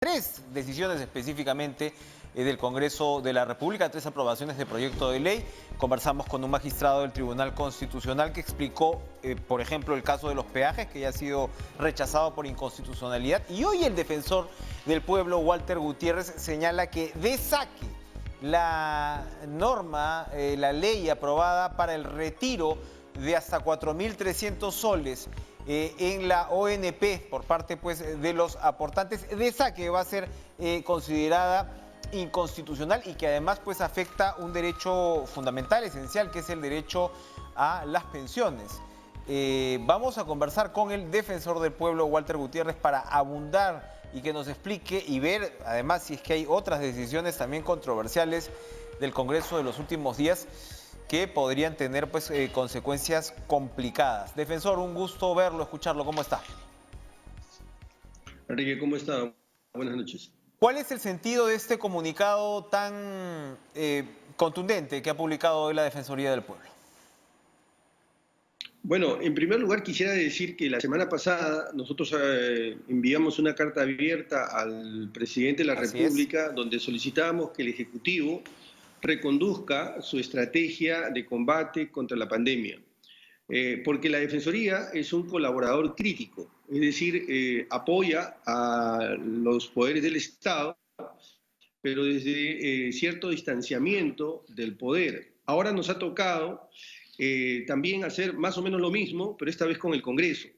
Tres decisiones específicamente del Congreso de la República, tres aprobaciones de proyecto de ley. Conversamos con un magistrado del Tribunal Constitucional que explicó, por ejemplo, el caso de los peajes, que ya ha sido rechazado por inconstitucionalidad. Y hoy el defensor del pueblo, Walter Gutiérrez, señala que de saque la norma, la ley aprobada para el retiro de hasta 4.300 soles en la ONP por parte pues, de los aportantes, de esa que va a ser considerada inconstitucional y que además pues, afecta un derecho fundamental, esencial, que es el derecho a las pensiones. Vamos a conversar con el defensor del pueblo, Walter Gutiérrez, para abundar y que nos explique y ver además si es que hay otras decisiones también controversiales del Congreso de los últimos días que podrían tener pues, consecuencias complicadas. Defensor, un gusto verlo, escucharlo. ¿Cómo está? Enrique, ¿cómo está? Buenas noches. ¿Cuál es el sentido de este comunicado tan contundente que ha publicado hoy la Defensoría del Pueblo? Bueno, en primer lugar quisiera decir que la semana pasada nosotros enviamos una carta abierta al presidente de la Así es. República donde solicitábamos que el Ejecutivo reconduzca su estrategia de combate contra la pandemia. Porque la Defensoría es un colaborador crítico, es decir, apoya a los poderes del Estado, pero desde cierto distanciamiento del poder. Ahora nos ha tocado también hacer más o menos lo mismo, pero esta vez con el Congreso,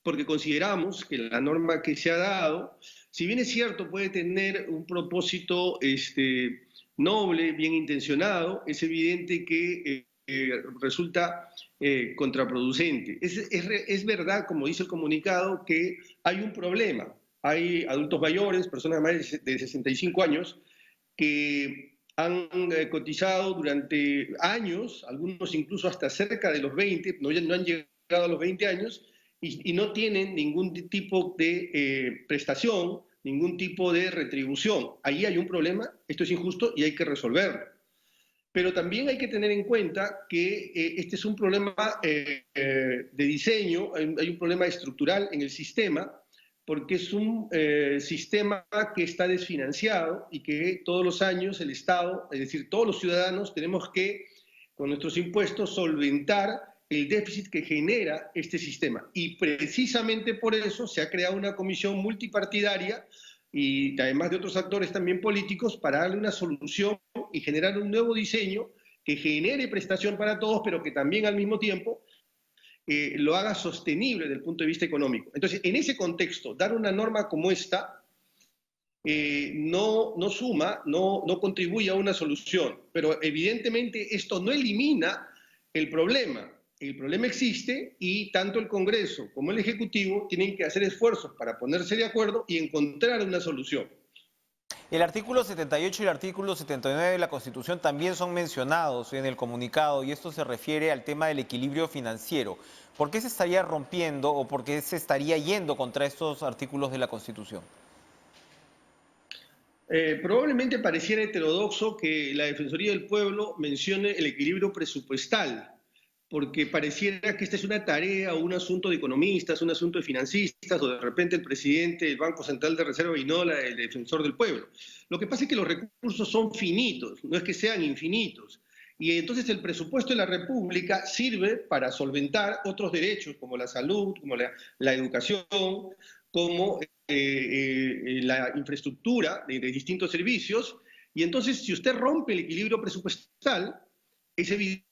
porque consideramos que la norma que se ha dado, si bien es cierto, puede tener un propósito noble, bien intencionado, es evidente que resulta contraproducente. Es verdad, como dice el comunicado, que hay un problema. Hay adultos mayores, personas mayores de 65 años, que han cotizado durante años, algunos incluso hasta cerca de los 20, no han llegado a los 20 años, y no tienen ningún tipo de prestación, ningún tipo de retribución. Ahí hay un problema, esto es injusto y hay que resolverlo. Pero también hay que tener en cuenta que este es un problema de diseño, hay un problema estructural en el sistema, porque es un sistema que está desfinanciado y que todos los años el Estado, es decir, todos los ciudadanos tenemos que, con nuestros impuestos, solventar el déficit que genera este sistema. Y precisamente por eso se ha creado una comisión multipartidaria y además de otros actores también políticos para darle una solución y generar un nuevo diseño que genere prestación para todos, pero que también al mismo tiempo lo haga sostenible desde el punto de vista económico. Entonces, en ese contexto, dar una norma como esta no suma, no contribuye a una solución, pero evidentemente esto no elimina el problema. El problema existe y tanto el Congreso como el Ejecutivo tienen que hacer esfuerzos para ponerse de acuerdo y encontrar una solución. El artículo 78 y el artículo 79 de la Constitución también son mencionados en el comunicado y esto se refiere al tema del equilibrio financiero. ¿Por qué se estaría rompiendo o por qué se estaría yendo contra estos artículos de la Constitución? Probablemente pareciera heterodoxo que la Defensoría del Pueblo mencione el equilibrio presupuestal, porque pareciera que esta es una tarea o un asunto de economistas, un asunto de financistas, o de repente el presidente del Banco Central de Reserva y no el defensor del pueblo. Lo que pasa es que los recursos son finitos, no es que sean infinitos. Y entonces el presupuesto de la República sirve para solventar otros derechos, como la salud, como la educación, como la infraestructura de distintos servicios. Y entonces, si usted rompe el equilibrio presupuestal, es evidente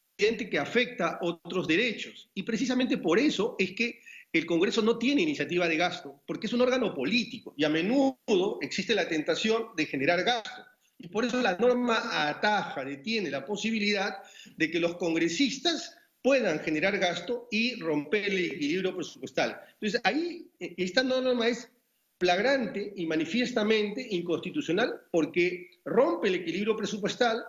que afecta otros derechos. Y precisamente por eso es que el Congreso no tiene iniciativa de gasto, porque es un órgano político y a menudo existe la tentación de generar gasto. Y por eso la norma ataja, detiene la posibilidad de que los congresistas puedan generar gasto y romper el equilibrio presupuestal. Entonces, ahí esta norma es flagrante y manifiestamente inconstitucional porque rompe el equilibrio presupuestal,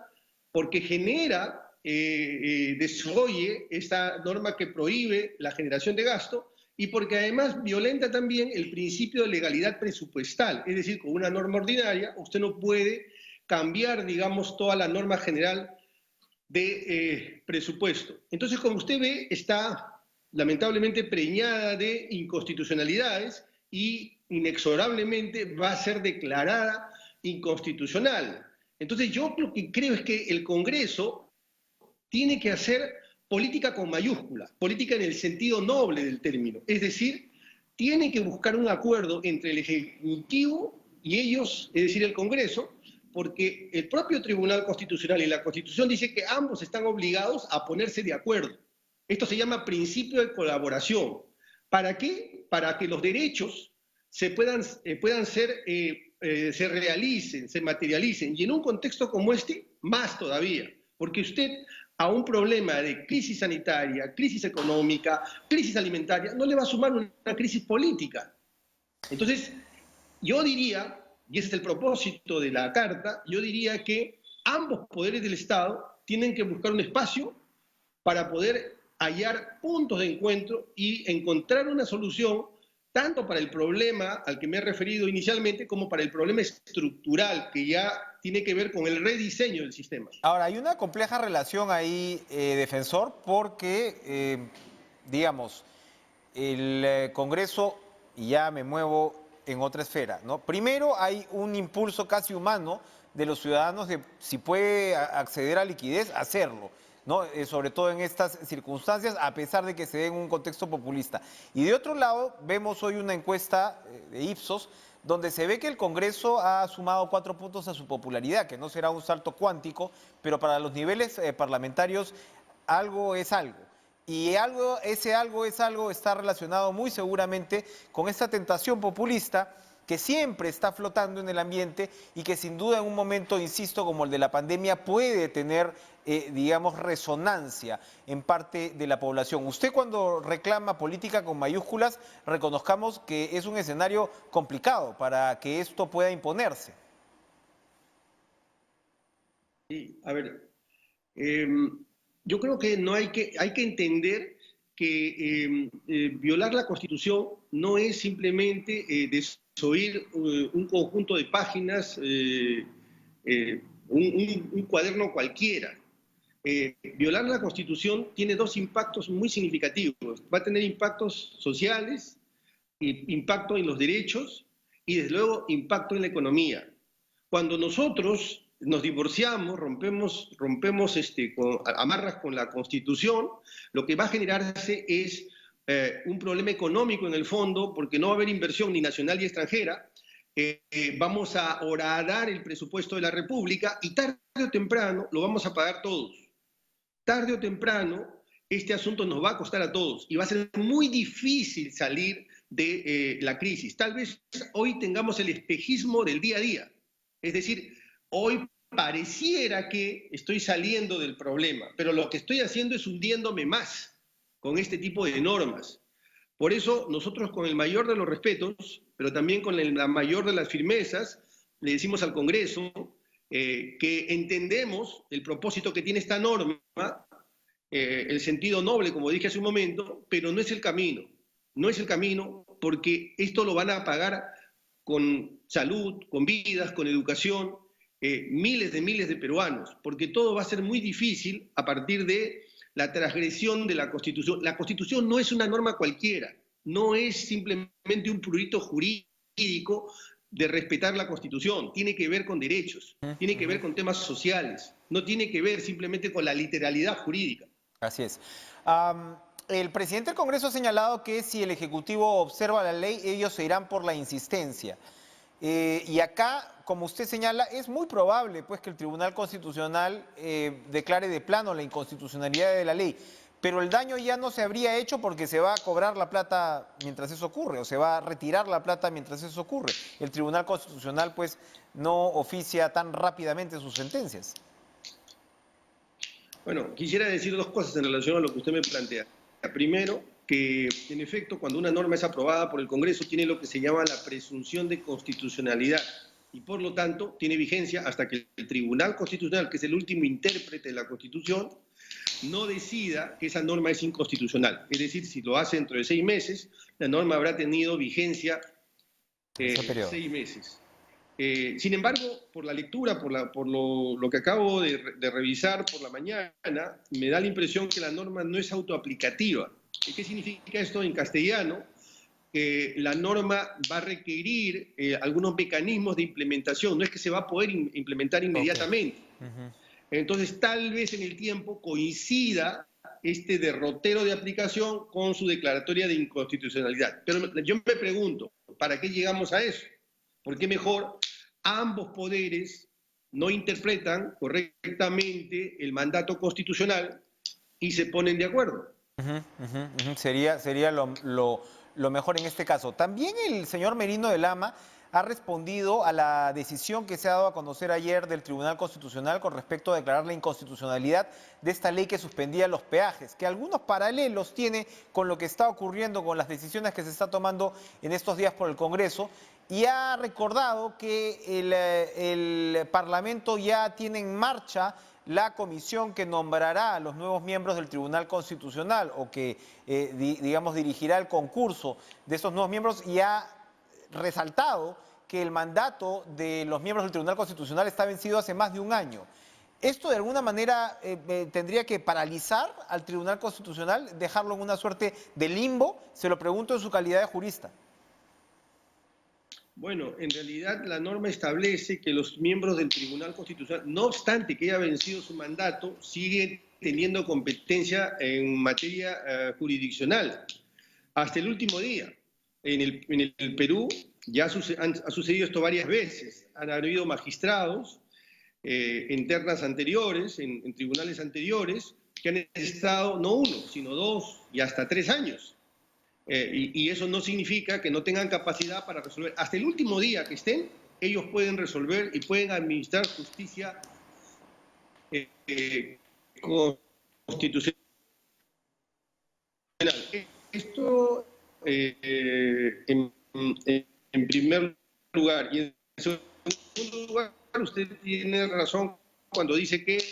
porque genera desoye esta norma que prohíbe la generación de gasto y porque además violenta también el principio de legalidad presupuestal, es decir, con una norma ordinaria usted no puede cambiar, digamos, toda la norma general de presupuesto. Entonces, como usted ve, está lamentablemente preñada de inconstitucionalidades y inexorablemente va a ser declarada inconstitucional. Entonces yo lo que creo es que el Congreso tiene que hacer política con mayúsculas, política en el sentido noble del término, es decir, tiene que buscar un acuerdo entre el Ejecutivo y ellos, es decir, el Congreso, porque el propio Tribunal Constitucional y la Constitución dice que ambos están obligados a ponerse de acuerdo. Esto se llama principio de colaboración. ¿Para qué? Para que los derechos se realicen, se materialicen. Y en un contexto como este, más todavía. Porque usted a un problema de crisis sanitaria, crisis económica, crisis alimentaria, no le va a sumar una crisis política. Entonces, yo diría, y ese es el propósito de la Carta, yo diría que ambos poderes del Estado tienen que buscar un espacio para poder hallar puntos de encuentro y encontrar una solución tanto para el problema al que me he referido inicialmente como para el problema estructural que ya tiene que ver con el rediseño del sistema. Ahora, hay una compleja relación ahí, defensor, porque, digamos, el Congreso, y ya me muevo en otra esfera, ¿no? Primero hay un impulso casi humano de los ciudadanos de si puede acceder a liquidez, hacerlo, ¿no? Sobre todo en estas circunstancias, a pesar de que se dé en un contexto populista. Y de otro lado, vemos hoy una encuesta de Ipsos, donde se ve que el Congreso ha sumado 4 puntos a su popularidad, que no será un salto cuántico, pero para los niveles parlamentarios algo es algo. Y ese algo es algo está relacionado muy seguramente con esta tentación populista que siempre está flotando en el ambiente y que sin duda en un momento, insisto, como el de la pandemia, puede tener, digamos, resonancia en parte de la población. Usted cuando reclama política con mayúsculas, reconozcamos que es un escenario complicado para que esto pueda imponerse. Sí, a ver, yo creo que hay que entender que violar la Constitución no es simplemente desoír un conjunto de páginas, un cuaderno cualquiera. Violar la Constitución tiene dos impactos muy significativos. Va a tener impactos sociales, impacto en los derechos y desde luego impacto en la economía. Cuando nosotros nos divorciamos, rompemos amarras con la Constitución, lo que va a generarse es un problema económico en el fondo, porque no va a haber inversión ni nacional ni extranjera. Vamos a horadar el presupuesto de la República y tarde o temprano lo vamos a pagar todos. Tarde o temprano este asunto nos va a costar a todos y va a ser muy difícil salir de la crisis. Tal vez hoy tengamos el espejismo del día a día. Es decir, hoy pareciera que estoy saliendo del problema, pero lo que estoy haciendo es hundiéndome más con este tipo de normas. Por eso nosotros con el mayor de los respetos, pero también con la mayor de las firmezas, le decimos al Congreso que entendemos el propósito que tiene esta norma, el sentido noble, como dije hace un momento, pero no es el camino. No es el camino porque esto lo van a pagar con salud, con vidas, con educación, miles de peruanos, porque todo va a ser muy difícil a partir de la transgresión de la Constitución. La Constitución no es una norma cualquiera, no es simplemente un prurito jurídico de respetar la Constitución, tiene que ver con derechos, tiene que ver con temas sociales, no tiene que ver simplemente con la literalidad jurídica. Así es. El presidente del Congreso ha señalado que si el Ejecutivo observa la ley, ellos se irán por la insistencia. Y acá, como usted señala, es muy probable pues, que el Tribunal Constitucional declare de plano la inconstitucionalidad de la ley. Pero el daño ya no se habría hecho porque se va a cobrar la plata mientras eso ocurre, o se va a retirar la plata mientras eso ocurre. El Tribunal Constitucional pues, no oficia tan rápidamente sus sentencias. Bueno, quisiera decir dos cosas en relación a lo que usted me plantea. Primero, que en efecto cuando una norma es aprobada por el Congreso tiene lo que se llama la presunción de constitucionalidad y por lo tanto tiene vigencia hasta que el Tribunal Constitucional, que es el último intérprete de la Constitución, no decida que esa norma es inconstitucional. Es decir, si lo hace dentro de 6 meses, la norma habrá tenido vigencia 6 meses. Sin embargo, por la lectura, por lo que acabo de revisar por la mañana, me da la impresión que la norma no es autoaplicativa. ¿Qué significa esto en castellano? que la norma va a requerir algunos mecanismos de implementación, no es que se va a poder implementar inmediatamente. Ujú. Entonces, tal vez en el tiempo coincida este derrotero de aplicación con su declaratoria de inconstitucionalidad. Pero yo me pregunto, ¿para qué llegamos a eso? ¿Por qué mejor ambos poderes no interpretan correctamente el mandato constitucional y se ponen de acuerdo? Ujú, ujú, ujú. Sería lo mejor en este caso. También el señor Merino de Lama ha respondido a la decisión que se ha dado a conocer ayer del Tribunal Constitucional con respecto a declarar la inconstitucionalidad de esta ley que suspendía los peajes, que algunos paralelos tiene con lo que está ocurriendo, con las decisiones que se está tomando en estos días por el Congreso, y ha recordado que el Parlamento ya tiene en marcha la comisión que nombrará a los nuevos miembros del Tribunal Constitucional o que, digamos, dirigirá el concurso de esos nuevos miembros, y ha resaltado que el mandato de los miembros del Tribunal Constitucional está vencido hace más de un año. ¿Esto de alguna manera tendría que paralizar al Tribunal Constitucional, dejarlo en una suerte de limbo? Se lo pregunto en su calidad de jurista. Bueno, en realidad la norma establece que los miembros del Tribunal Constitucional, no obstante que haya vencido su mandato, siguen teniendo competencia en materia jurisdiccional hasta el último día. En el Perú ya ha sucedido esto varias veces. Han habido magistrados en ternas anteriores, en tribunales anteriores, que han estado no uno, sino 2 y hasta 3 años. Y eso no significa que no tengan capacidad para resolver. Hasta el último día que estén, ellos pueden resolver y pueden administrar justicia constitucional. Esto en primer lugar. Y en segundo lugar, usted tiene razón cuando dice que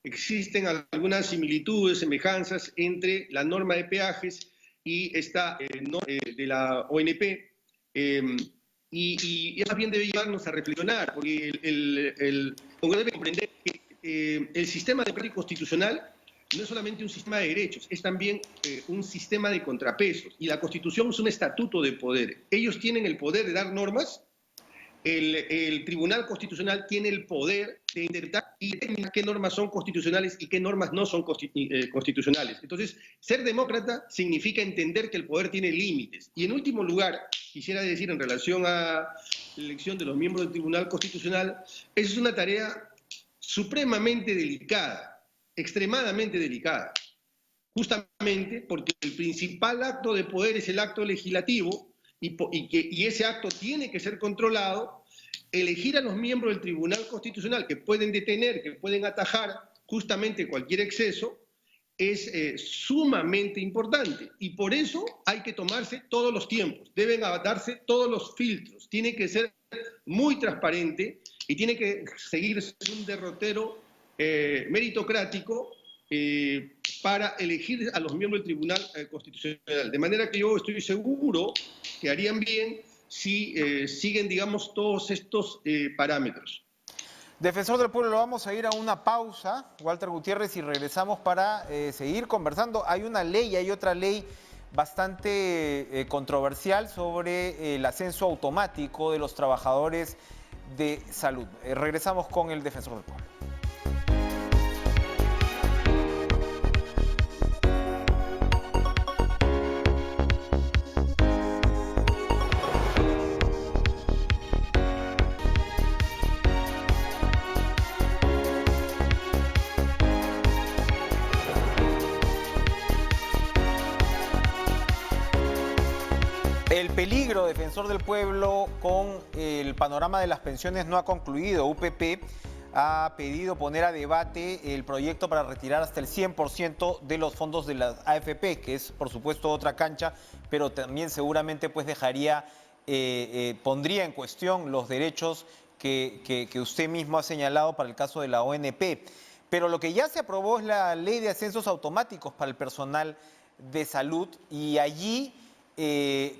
existen algunas similitudes, semejanzas entre la norma de peajes y esta de la ONP, y más bien debe llevarnos a reflexionar, porque el Congreso debe comprender que el sistema democrático constitucional no es solamente un sistema de derechos, es también un sistema de contrapesos, y la Constitución es un estatuto de poder. Ellos tienen el poder de dar normas. El Tribunal Constitucional tiene el poder de interpretar y determinar qué normas son constitucionales y qué normas no son constitucionales. Entonces, ser demócrata significa entender que el poder tiene límites. Y en último lugar, quisiera decir en relación a la elección de los miembros del Tribunal Constitucional, esa es una tarea supremamente delicada, extremadamente delicada, justamente porque el principal acto de poder es el acto legislativo, y ese acto tiene que ser controlado. Elegir a los miembros del Tribunal Constitucional que pueden detener, que pueden atajar justamente cualquier exceso, es sumamente importante. Y por eso hay que tomarse todos los tiempos, deben darse todos los filtros, tiene que ser muy transparente y tiene que seguir un derrotero meritocrático para elegir a los miembros del Tribunal Constitucional. De manera que yo estoy seguro que harían bien si siguen, digamos, todos estos parámetros. Defensor del Pueblo, lo vamos a ir a una pausa, Walter Gutiérrez, y regresamos para seguir conversando. Hay una ley, hay otra ley bastante controversial sobre el ascenso automático de los trabajadores de salud. Regresamos con el Defensor del Pueblo. El peligro, Defensor del Pueblo, con el panorama de las pensiones no ha concluido. UPP ha pedido poner a debate el proyecto para retirar hasta el 100% de los fondos de las AFP, que es por supuesto otra cancha, pero también seguramente pues pondría en cuestión los derechos que usted mismo ha señalado para el caso de la ONP. Pero lo que ya se aprobó es la ley de ascensos automáticos para el personal de salud, y allí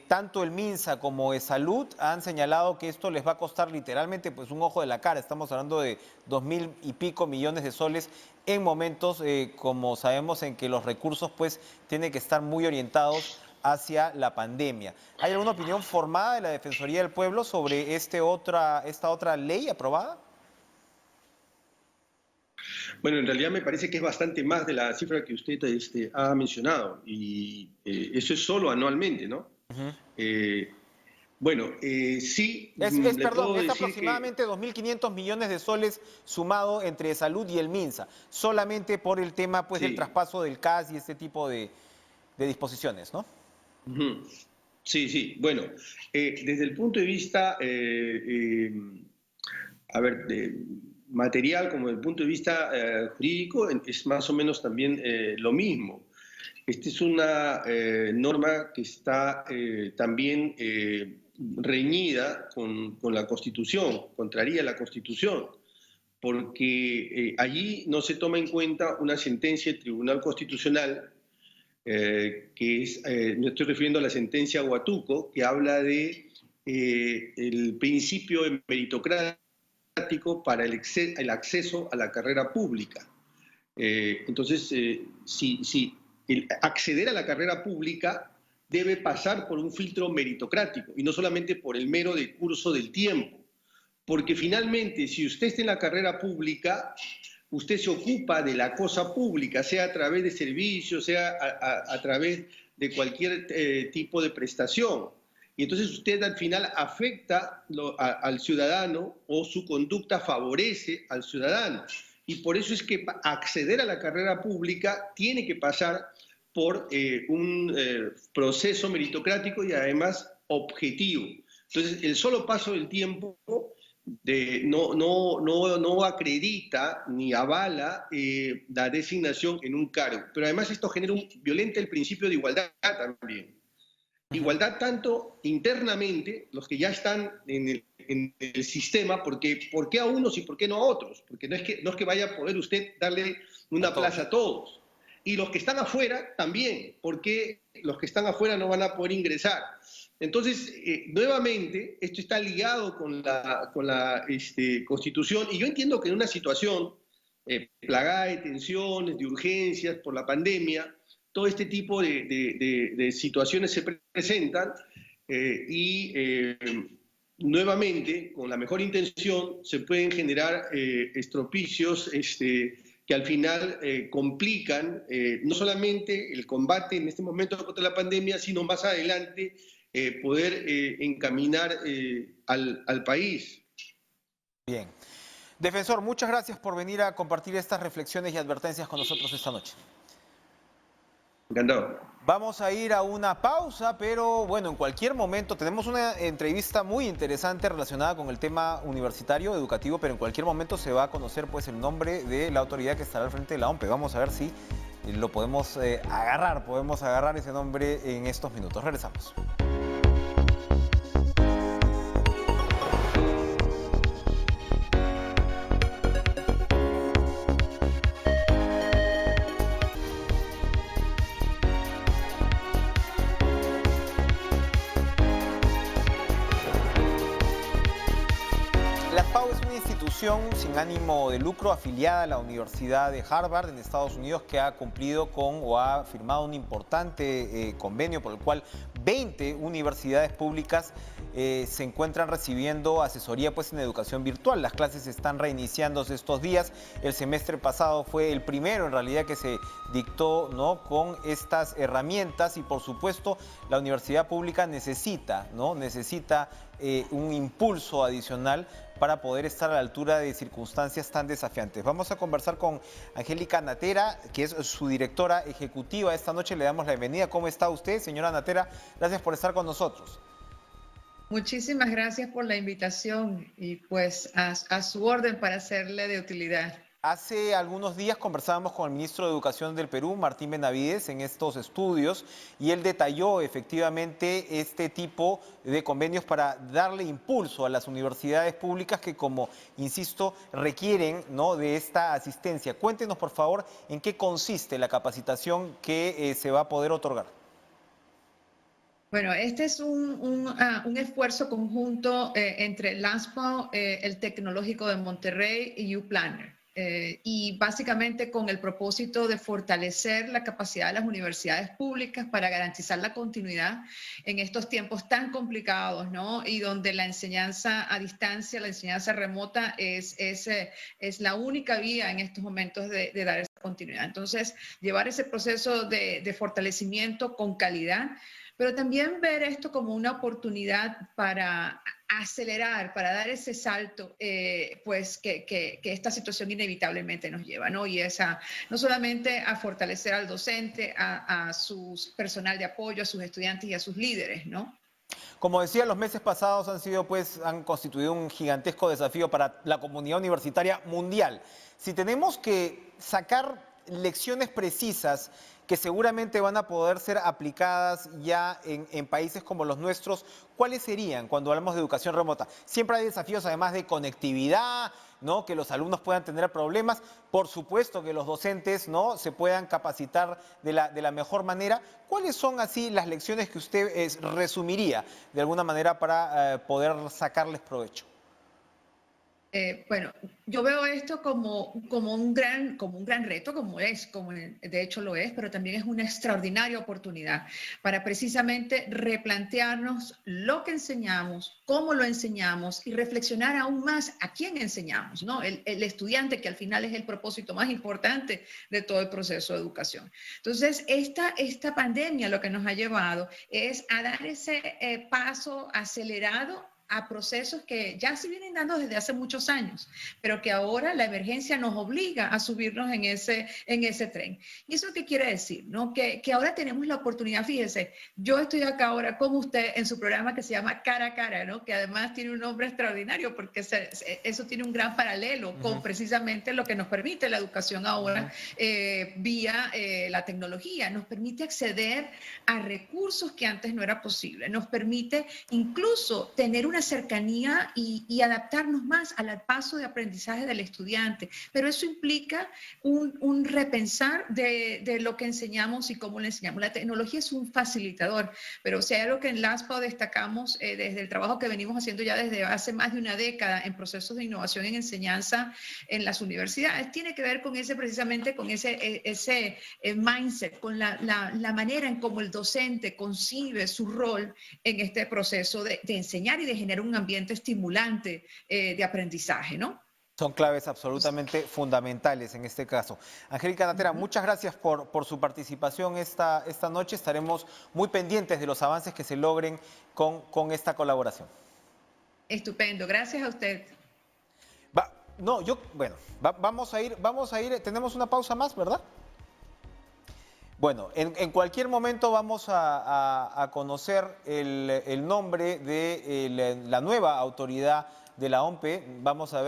tanto el MINSA como ESalud han señalado que esto les va a costar literalmente pues un ojo de la cara. Estamos hablando de 2.000 y pico millones de soles en momentos, como sabemos, en que los recursos pues tienen que estar muy orientados hacia la pandemia. ¿Hay alguna opinión formada de la Defensoría del Pueblo sobre esta otra ley aprobada? Bueno, en realidad me parece que es bastante más de la cifra que usted ha mencionado y eso es solo anualmente, ¿no? Ujú. Eh, bueno, sí, le Perdón, puedo es decir que aproximadamente 2.500 millones de soles sumado entre salud y el MINSA, solamente por el tema pues del sí. traspaso del CAS y este tipo de disposiciones, ¿no? Ujú. Sí, sí. Bueno, desde el punto de vista, a ver, material como desde el punto de vista jurídico, es más o menos también lo mismo. Esta es una norma que está también reñida con la Constitución, contraría la Constitución, porque allí no se toma en cuenta una sentencia del Tribunal Constitucional que es, me estoy refiriendo a la sentencia Huatuco, que habla de el principio meritocrático para el acceso a la carrera pública. Entonces, si acceder a la carrera pública debe pasar por un filtro meritocrático y no solamente por el mero curso del tiempo. Porque finalmente, si usted está en la carrera pública, usted se ocupa de la cosa pública, sea a través de servicios, sea a través de cualquier tipo de prestación. Y entonces usted al final afecta al ciudadano o su conducta favorece al ciudadano. Y por eso es que acceder a la carrera pública tiene que pasar por un proceso meritocrático y además objetivo. Entonces, el solo paso del tiempo no acredita ni avala la designación en un cargo. Pero además esto violenta el principio de igualdad también. Ujú. Igualdad tanto internamente, los que ya están en el sistema, porque ¿por qué a unos y por qué no a otros? Porque no es que vaya a poder usted darle A una plaza todos. a todos. Y los que están afuera también, porque los que están afuera no van a poder ingresar. Entonces, nuevamente, esto está ligado con la Constitución, y yo entiendo que en una situación plagada de tensiones, de urgencias por la pandemia, todo este tipo de situaciones se presentan y nuevamente, con la mejor intención, se pueden generar estropicios que al final complican no solamente el combate en este momento contra la pandemia, sino más adelante poder encaminar al país. Bien. Defensor, muchas gracias por venir a compartir estas reflexiones y advertencias con nosotros esta noche. Encantado. Vamos a ir a una pausa, pero bueno, en cualquier momento tenemos una entrevista muy interesante relacionada con el tema universitario, educativo, pero en cualquier momento se va a conocer pues el nombre de la autoridad que estará al frente de la OMPE. Vamos a ver si lo podemos podemos agarrar ese nombre en estos minutos. Regresamos. La FAO es una institución sin ánimo de lucro afiliada a la Universidad de Harvard en Estados Unidos que ha cumplido con o ha firmado un importante convenio por el cual 20 universidades públicas se encuentran recibiendo asesoría pues en educación virtual. Las clases están reiniciándose estos días. El semestre pasado fue el primero en realidad que se dictó, ¿no?, con estas herramientas y por supuesto la universidad pública necesita, ¿no?, un impulso adicional para poder estar a la altura de circunstancias tan desafiantes. Vamos a conversar con Angélica Natera, que es su directora ejecutiva. Esta noche le damos la bienvenida. ¿Cómo está usted, señora Natera? Gracias por estar con nosotros. Muchísimas gracias por la invitación y pues a su orden para serle de utilidad. Hace algunos días conversábamos con el ministro de Educación del Perú, Martín Benavides, en estos estudios y él detalló efectivamente este tipo de convenios para darle impulso a las universidades públicas que, como insisto, requieren, ¿no?, de esta asistencia. Cuéntenos, por favor, en qué consiste la capacitación que se va a poder otorgar. Bueno, este es un esfuerzo conjunto entre el ANSPO, el Tecnológico de Monterrey y UPlanner. y básicamente con el propósito de fortalecer la capacidad de las universidades públicas para garantizar la continuidad en estos tiempos tan complicados, ¿no? Y donde la enseñanza a distancia, la enseñanza remota es la única vía en estos momentos de dar esa continuidad. Entonces, llevar ese proceso de fortalecimiento con calidad, pero también ver esto como una oportunidad para acelerar, para dar ese salto, pues que esta situación inevitablemente nos lleva, ¿no? Y no solamente a fortalecer al docente, a su personal de apoyo, a sus estudiantes y a sus líderes, ¿no? Como decía, los meses pasados han constituido un gigantesco desafío para la comunidad universitaria mundial. Si tenemos que sacar lecciones precisas que seguramente van a poder ser aplicadas ya en países como los nuestros, ¿cuáles serían cuando hablamos de educación remota? Siempre hay desafíos además de conectividad, ¿no? Que los alumnos puedan tener problemas, por supuesto que los docentes, ¿no? Se puedan capacitar de la mejor manera. ¿Cuáles son así las lecciones que usted resumiría de alguna manera para poder sacarles provecho? Bueno, yo veo esto como un gran reto, de hecho lo es, pero también es una extraordinaria oportunidad para precisamente replantearnos lo que enseñamos, cómo lo enseñamos y reflexionar aún más a quién enseñamos, ¿no? El estudiante, que al final es el propósito más importante de todo el proceso de educación. Entonces, esta pandemia lo que nos ha llevado es a dar ese paso acelerado a procesos que ya se vienen dando desde hace muchos años, pero que ahora la emergencia nos obliga a subirnos en ese tren. ¿Y eso qué quiere decir? ¿No? Que ahora tenemos la oportunidad, fíjese, yo estoy acá ahora con usted en su programa que se llama Cara a Cara, ¿no? Que además tiene un nombre extraordinario porque eso tiene un gran paralelo con precisamente lo que nos permite la educación ahora vía la tecnología, nos permite acceder a recursos que antes no era posible, nos permite incluso tener una cercanía y adaptarnos más al paso de aprendizaje del estudiante. Pero eso implica un repensar de lo que enseñamos y cómo lo enseñamos. La tecnología es un facilitador, pero si hay algo que en LASPAO destacamos desde el trabajo que venimos haciendo ya desde hace más de una década en procesos de innovación en enseñanza en las universidades, tiene que ver con precisamente con ese mindset, con la manera en cómo el docente concibe su rol en este proceso de enseñar y de generar un ambiente estimulante de aprendizaje, ¿no? Son claves absolutamente fundamentales en este caso. Angélica Natera, muchas gracias por su participación esta noche. Estaremos muy pendientes de los avances que se logren con esta colaboración. Estupendo, gracias a usted. Vamos a ir, tenemos una pausa más, ¿verdad? Bueno, en cualquier momento vamos a conocer el nombre de la nueva autoridad de la OMPE. Vamos a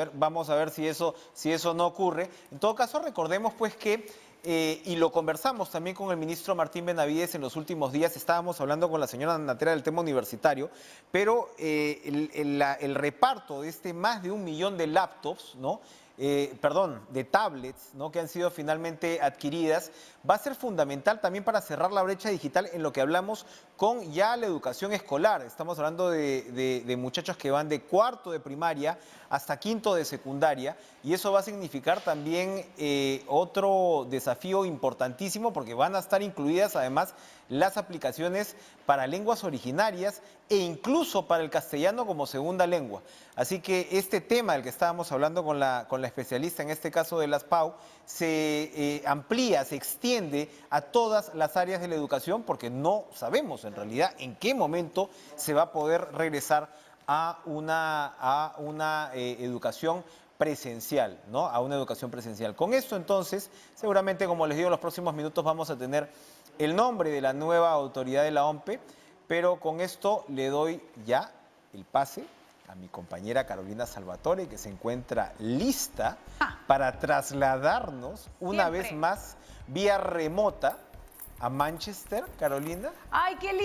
ver si eso no ocurre. En todo caso, recordemos pues que, y lo conversamos también con el ministro Martín Benavides en los últimos días, estábamos hablando con la señora Natera del tema universitario, pero el reparto de más de 1 millón de laptops, ¿no? De tablets, ¿no? Que han sido finalmente adquiridas, va a ser fundamental también para cerrar la brecha digital en lo que hablamos con ya la educación escolar. Estamos hablando de muchachos que van de cuarto de primaria hasta quinto de secundaria, y eso va a significar también otro desafío importantísimo, porque van a estar incluidas además las aplicaciones para lenguas originarias e incluso para el castellano como segunda lengua. Así que este tema del que estábamos hablando con la especialista, en este caso de LASPAO, se amplía, se extiende a todas las áreas de la educación, porque no sabemos en realidad en qué momento se va a poder regresar a una educación presencial, ¿no? A una educación presencial. Con esto, entonces, seguramente, como les digo, en los próximos minutos vamos a tener el nombre de la nueva autoridad de la OMPE, pero con esto le doy ya el pase a mi compañera Carolina Salvatore, que se encuentra lista para trasladarnos una vez más vía remota a Manchester, Carolina. ¡Ay, qué lindo!